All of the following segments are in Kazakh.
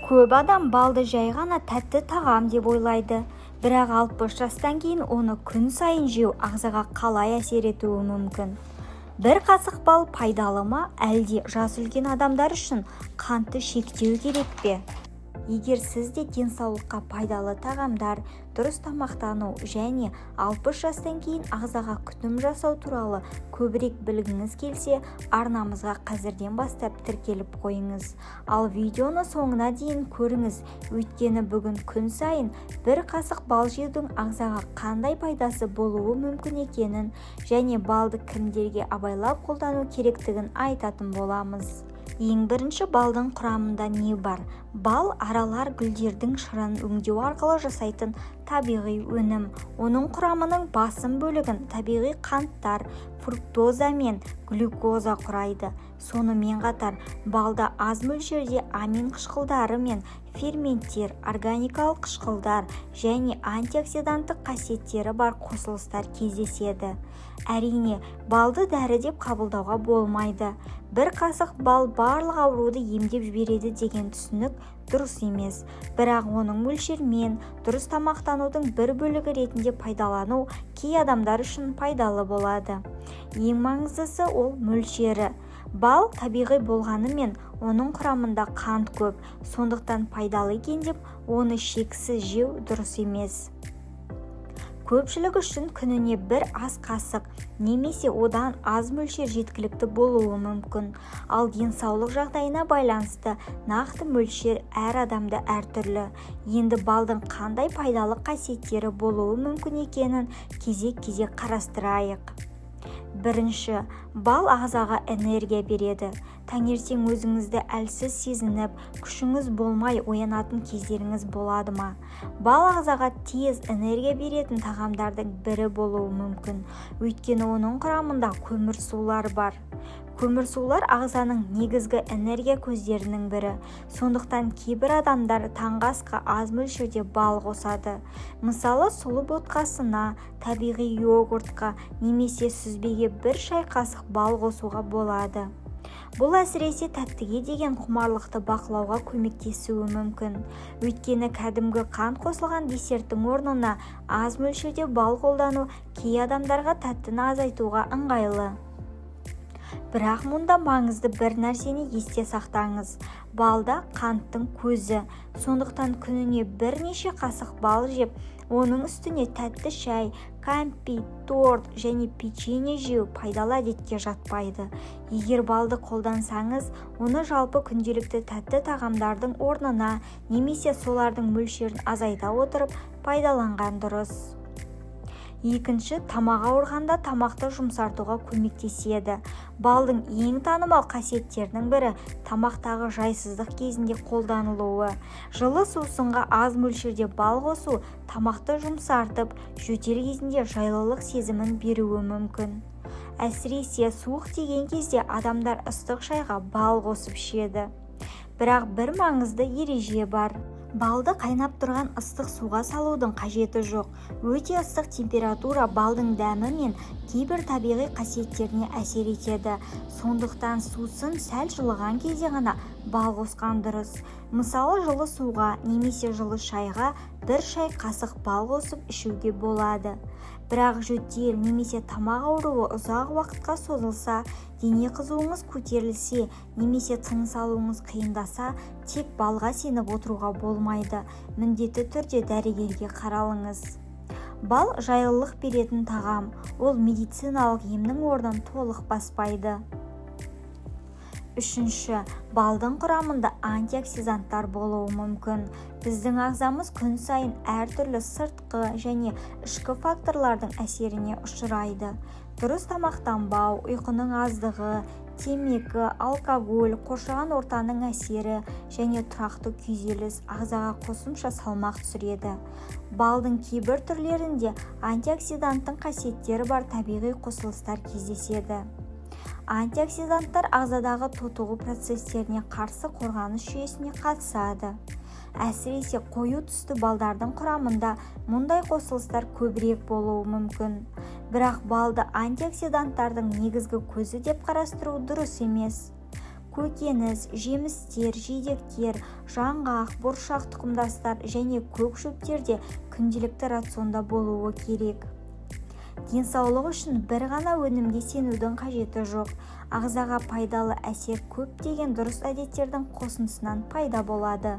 Көп адам балды жай ғана тәтті тағам деп ойлайды. Бірақ 60 жастан кейін оны күн сайын жеу ағзаға қалай әсер етуі мүмкін? Бір қасық бал пайдалы ма, әлде жасы үлкен адамдар үшін қантты шектеу керек пе? Егер сіз де денсаулыққа пайдалы тағамдар, дұрыс тамақтану және 60 жастан кейін ағзаға күтім жасау туралы көбірек білгіңіз келсе, арнамызға қазірден бастап тіркеліп қойыңыз. Ал видеоны соңына дейін көріңіз, өйткені бүгін күн сайын бір қасық бал жеудің ағзаға қандай пайдасы болуы мүмкін екенін және балды кімдерге абайлап қолдану керектігін айтатын боламыз. Ең бірінші, балдың құрамында не бар? Бал аралар гүлдердің шырын өңдеу арқылы жасайтын табиғи өнім. Оның құрамының басым бөлігін табиғи қанттар, фруктоза мен глюкоза құрайды. Сонымен қатар, балда аз мөлшерде амин қышқылдары мен ферменттер, органикалық қышқылдар және антиоксиданттық қасиеттері бар қосылыстар кездеседі. Әрине, балды дәрі деп қабылдауға болмайды. Бір қасық бал барлық ауруды емдеп жібереді деген түсінік дұрыс емес. Бірақ оның мөлшермен дұрыс тамақтанудың бір бөлігі ретінде пайдалану кей адамдар үшін пайдалы болады. Ең маңыздысы ол мөлшері. Бал табиғи болғанымен оның құрамында қант көп, сондықтан пайдалы екен деп оны шексіз жеу дұрыс емес. Көпшілік үшін күніне бір ас қасық немесе одан аз мөлшер жеткілікті болуы мүмкін. Ал денсаулық жағдайына байланысты нақты мөлшер әр адамда әртүрлі. Енді балдың қандай пайдалы қасиеттері болуы мүмкін екенін кезек-кезек қарастырайық. Бірінші, бал ағзаға энергия береді. Таңертең өзіңізді әлсіз сезініп, күшіңіз болмай оянатын кездеріңіз болады ма? Бал ағзаға тез энергия беретін тағамдардың бірі болуы мүмкін, өйткені оның құрамында көмірсулар бар. Көмірсулар ағзаның негізгі энергия көздерінің бірі. Сондықтан кейбір адамдар таңғы асқа аз мөлшерде бал қосады. Мысалы, сұлы ботқасына, табиғи йогуртқа немесе сүзбеге бір шай қасық бал қосуға болады. Бұл әсіресе тәттіге деген құмарлықты бақылауға көмектесуі мүмкін. Өйткені кәдімгі қант қосылған десерттің орнына аз мөлшерде бал қолдану кей адамдарға тәттіні азайтуға ыңғайлы. Бірақ мұнда маңызды бір нәрсені есте сақтаңыз. Балда қанттың көзі. Сондықтан күніне бірнеше қасық бал жеп, оның үстіне тәтті шай, кәмпит, торт және печенье жеу пайдалы әдетке жатпайды. Егер балды қолдансаңыз, оны жалпы күнделікті тәтті тағамдардың орнына немесе солардың мөлшерін азайта отырып пайдаланған дұрыс. Екінші, тамақ ауырғанда тамақты жұмсартуға көмектеседі. Балдың ең танымал қасиеттерінің бірі тамақтағы жайсыздық кезінде қолданылуы. Жылы сусынға аз мөлшерде бал қосу тамақты жұмсартып, жөтел кезінде жайлылық сезімін беруі мүмкін. Әсіресе суық тиген кезде адамдар ыстық шайға бал қосып ішеді. Бірақ бір маңызды ереже бар. Балды қайнап тұрған ыстық суға салудың қажеті жоқ. Өте ыстық температура балдың дәмі мен кейбір табиғи қасиеттеріне әсер етеді. Сондықтан сусын сәл жылыған кезде ғана бал қосқан дұрыс. Мысалы, жылы суға немесе жылы шайға бір шай қасық бал қосып ішуге болады. Бірақ жөтел немесе тамақ ауруы ұзақ уақытқа созылса, дене қызуыңыз көтерілсе немесе тыныс алуыңыз қиындаса, тек балға сеніп отыруға болмайды. Міндетті түрде дәрігерге қаралыңыз. Бал жайлылық беретін тағам. Ол медициналық емнің орнын толық баспайды. Үшінші, балдың құрамында антиоксиданттар болуы мүмкін. Біздің ағзамыз күн сайын әртүрлі сыртқы және ішкі факторлардың әсеріне ұшырайды. Дұрыс тамақтанбау, ұйқының аздығы, темекі, алкоголь, қоршаған ортаның әсері және тұрақты күйзеліс ағзаға қосымша салмақ түсіреді. Балдың кейбір түрлерінде антиоксиданттың қасиеттері бар табиғи қосылыстар кездеседі. Антиоксиданттар ағзадағы тотығу процестеріне қарсы қорғаныс жүйесіне қатысады. Әсіресе қою түсті балдардың құрамында мұндай қосылыстар көбірек болуы мүмкін. Бірақ балды антиоксиданттардың негізгі көзі деп қарастыру дұрыс емес. көкөніс, жемістер, жидектер, жаңғақ, бұршақ тұқымдастар және көк шөптерде күнделікті рационда болуы керек. Денсаулық үшін бір ғана өнімге сенудің қажеті жоқ. Ағзаға пайдалы әсер көптеген дұрыс әдеттердің қосындысынан пайда болады.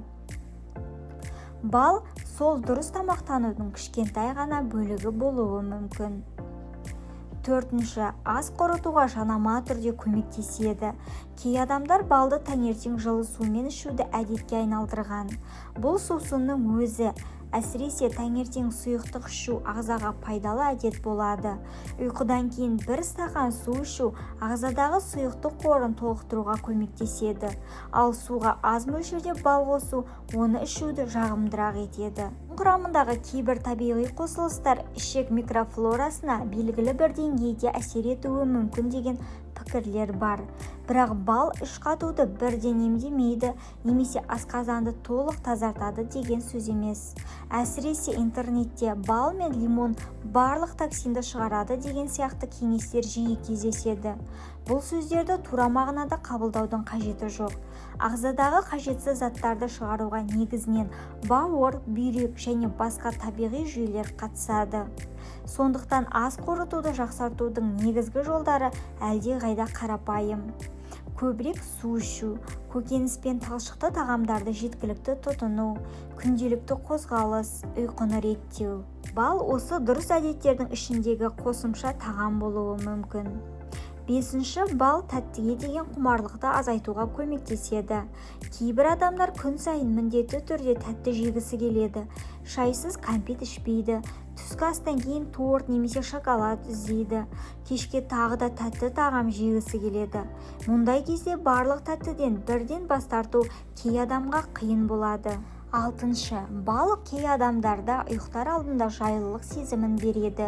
Бал сол дұрыс тамақтанудың кішкентай ғана бөлігі болуы мүмкін. Төртінші, ас қорытуға жанама түрде көмектеседі. Кей адамдар балды таңертең жылы сумен ішуді әдетке айналдырған. Бұл сусынның өзі, әсіресе таңертең сұйықтық ішу ағзаға пайдалы әдет болады. Ұйқыдан кейін бір стақан су ішу ағзадағы сұйықтық қорын толықтыруға көмектеседі. Ал суға аз мөлшерде бал қосу оны ішуді жағымдырақ етеді. Құрамындағы кейбір табиғи қосылыстар ішек микрофлорасына белгілі бір деңгейде әсер етуі мүмкін деген пікірлер бар. Бірақ бал іш қатуды бірден емдемейді, немесе асқазанды толық тазартады деген сөз емес. Әсіресе интернетте бал мен лимон барлық токсинді шығарады деген сияқты кеңестер жиі кездеседі. Бұл сөздерді тура мағынада қабылдаудың қажеті жоқ. Ағзадағы қажетсіз заттарды шығаруға негізінен бауыр, бүйрек және басқа табиғи жүйелер қатысады. Сондықтан ас қорытуды жақсартудың негізгі жолдары әлдеқайда қарапайым. Көбірек су ішу, көкөніс пен талшықты тағамдарды жеткілікті тұтыну, күнделікті қозғалыс, ұйқыны реттеу. Бал осы дұрыс әдеттердің ішіндегі қосымша тағам болуы мүмкін. Бесінші, бал тәттіге деген құмарлықты азайтуға көмектеседі. Кейбір адамдар күн сайын міндетті түрде тәтті жегісі келеді. Шайсыз кәмпит ішпейді. Түскі астан кейін торт немесе шоколад іздейді. Кешке тағы да тәтті тағам жегісі келеді. Мұндай кезде барлық тәттіден бірден бас тарту кей адамға қиын болады. Алтыншы, бал кей адамдарда ұйықтар алдында жайлылық сезімін береді.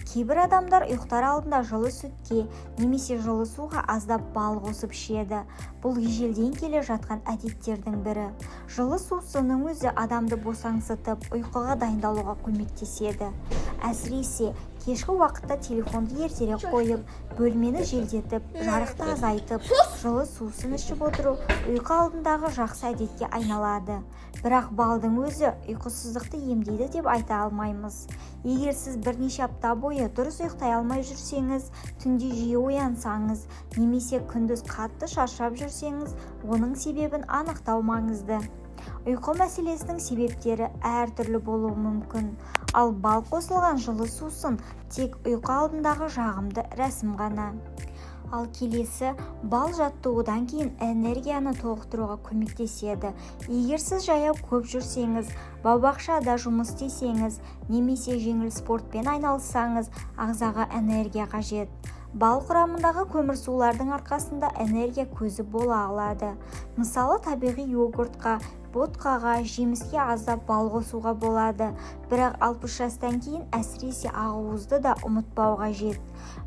Кейбір адамдар ұйықтар алдында жылы сүтке немесе жылы суға аздап бал қосып ішеді. Бұл ежелден келе жатқан әдеттердің бірі. Жылы сусынның өзі адамды босаңсытып, ұйқыға дайындалуға көмектеседі. Әсіресе кешкі уақытта телефонды ертерек қойып, бөлмені желдетіп, жарықты азайтып, жылы сусын ішіп отыру ұйқы алдындағы жақсы әдетке айналады. Бірақ балдың өзі ұйқысыздықты емдейді деп айта алмаймыз. Егер сіз бірнеше апта бойы дұрыс ұйықтай алмай жүрсеңіз, түнде жиі оянсаңыз, немесе күндіз қатты шаршап жүрсеңіз, оның себебін анықтау маңызды. Ұйқы мәселесінің себептері әртүрлі болуы мүмкін. Ал бал қосылған жылы сусын тек ұйқы алдындағы жағымды рәсім ғана. Ал келесі, бал жаттығудан кейін энергияны толықтыруға көмектеседі. Егер сіз жаяу көп жүрсеңіз, бау-бақшада жұмыс істесеңіз, немесе жеңіл спортпен айналыссаңыз, ағзаға энергия қажет. Бал құрамындағы көмірсулардың арқасында энергия көзі бола алады. Мысалы, табиғи йогуртқа, ботқаға, жеміске аздап бал қосуға болады. Бірақ 60 жастан кейін әсіресе ақуызды да ұмытпау қажет.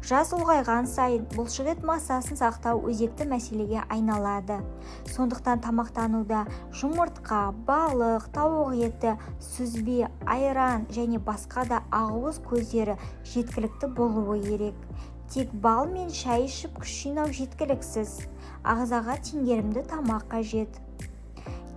Жас ұлғайған сайын бұлшық ет массасын сақтау өзекті мәселеге айналады. Сондықтан тамақтануда жұмыртқа, балық, тауық еті, сүзбе, айран және басқа да ақуыз көздері жеткілікті болуы керек. Тек бал мен шай ішіп күш жинау жеткіліксіз. Ағзаға теңгерімді тамақ қажет.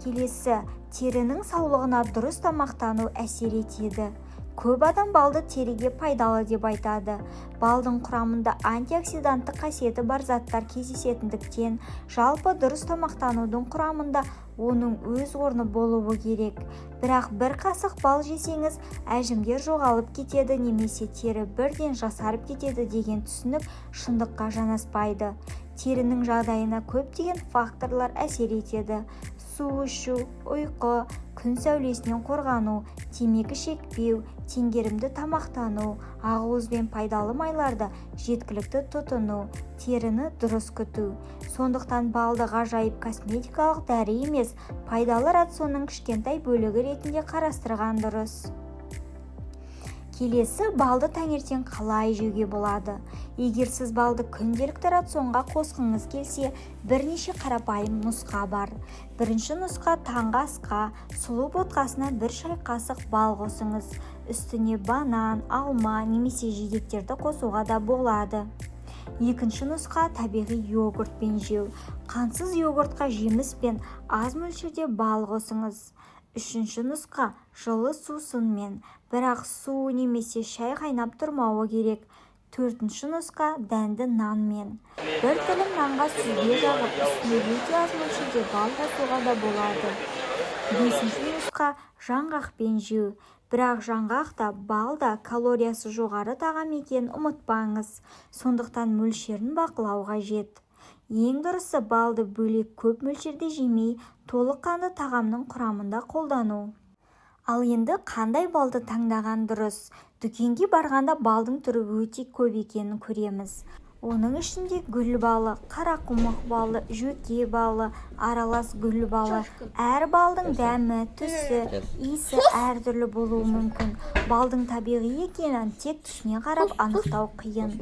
Келесі, терінің саулығына дұрыс тамақтану әсер етеді. Көп адам балды тереге пайдалы деп айтады. Балдың құрамында антиоксиданттық қасиеті бар заттар кездесетіндіктен, жалпы дұрыс тамақтанудың құрамында оның өз орны болуы керек. Бірақ бір қасық бал жесеңіз, әжімдер жоғалып кетеді немесе тері бірден жасарып кетеді деген түсінік шындыққа жанаспайды. Терінің жағдайына көптеген факторлар әсер етеді. Су ішу, ұйқы, күн сәулесінен қорғану, темекі шекпеу, теңгерімді тамақтану, ақуызбен пайдалы майларды жеткілікті тұтыну, теріні дұрыс күту. Сондықтан балды ғажайып косметикалық дәрі емес, пайдалы рационның кішкентай бөлігі ретінде қарастырған дұрыс. Келесі, балды таңертең қалай жеуге болады? Егер сіз балды күнделікті рационға қосқыңыз келсе, бірнеше қарапайым нұсқа бар. Бірінші нұсқа, таңғы асқа сұлу ботқасына 1 шай қасық бал қосыңыз. Үстіне банан, алма немесе жидектерді қосуға да болады. Екінші нұсқа табиғи йогуртпен жеу. Қансыз йогуртқа жеміс пен аз мөлшерде бал қосыңыз. Үшінші нұсқа жылы сусынмен, бірақ су немесе шай қайнап тұрмауы керек. Төртінші нұсқа дәнді нанмен. Бір тілім нанға сүзбе жағып, үстіне өте аз мөлшерде бал қосуға да болады. Бесінші нұсқа жаңғақпен жеу. Бірақ жаңғақ та, бал да калориясы жоғары тағам екенін ұмытпаңыз. Сондықтан мөлшерін бақылау қажет. Ең дұрысы балды бөлек көп мөлшерде жемей, толыққанды тағамның құрамында қолдану. Ал енді қандай балды таңдаған дұрыс? Дүкенге барғанда балдың түрі өте көп екенін көреміз. Оның ішінде гүл балы, қарақұмық балы, жөке балы, аралас гүл балы. Әр балдың дәмі, түсі, иісі әртүрлі болуы мүмкін. Балдың табиғи екенін тек түсіне қарап анықтау қиын.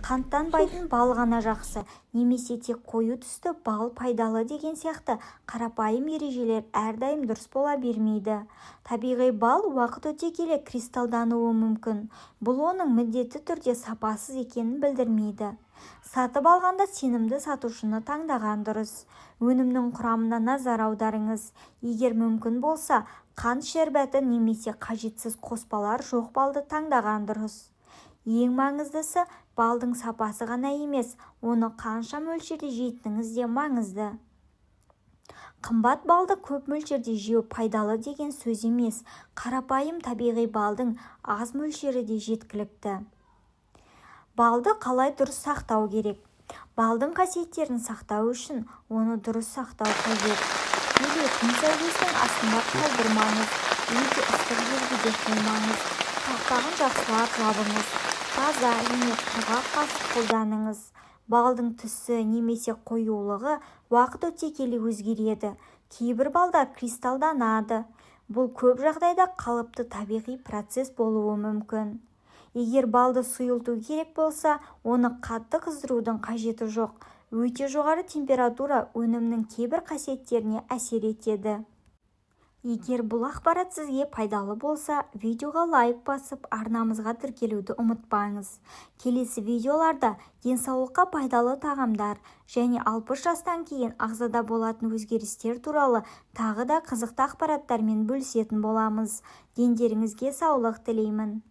Қанттанбайтын бал ғана жақсы, немесе тек қою түсті бал пайдалы деген сияқты қарапайым ережелер әрдайым дұрыс бола бермейді. Табиғи бал уақыт өте келе кристалдануы мүмкін. Бұл оның міндетті түрде сапасыз екенін білдірмейді. Сатып алғанда сенімді сатушыны таңдаған дұрыс. Өнімнің құрамына назар аударыңыз. Егер мүмкін болса, қант шербеті немесе қажетсіз қоспалар жоқ балды таңдаған дұрыс. Ең маңыздысы, балдың сапасы ғана емес, оны қанша мөлшерде жейтініңіз де маңызды. Қымбат балды көп мөлшерде жеу пайдалы деген сөз емес, қарапайым табиғи балдың аз мөлшері де жеткілікті. Балды қалай дұрыс сақтау керек? Балдың қасиеттерін сақтау үшін оны дұрыс сақтау қажет. Кейде күн сәулесінің астында қалдырмаңыз, өте ыстық жерге де қоймаңыз. Қақпағын жақсылап жабыңыз. Таза және құрғақ қасық қолданыңыз. Балдың түсі немесе қоюлығы уақыт өте келе өзгереді. Кейбір балдар кристалданады. Бұл көп жағдайда қалыпты табиғи процесс болуы мүмкін. Егер балды сұйылту керек болса, оны қатты қыздырудың қажеті жоқ. Өте жоғары температура өнімнің кейбір қасиеттеріне әсер етеді. Егер бұл ақпарат сізге пайдалы болса, видеоға лайк басып, арнамызға тіркелуді ұмытпаңыз. Келесі видеоларда денсаулыққа пайдалы тағамдар және 60 жастан кейін ағзада болатын өзгерістер туралы тағы да қызықты ақпараттармен бөлісетін боламыз. Дендеріңізге саулық тілеймін.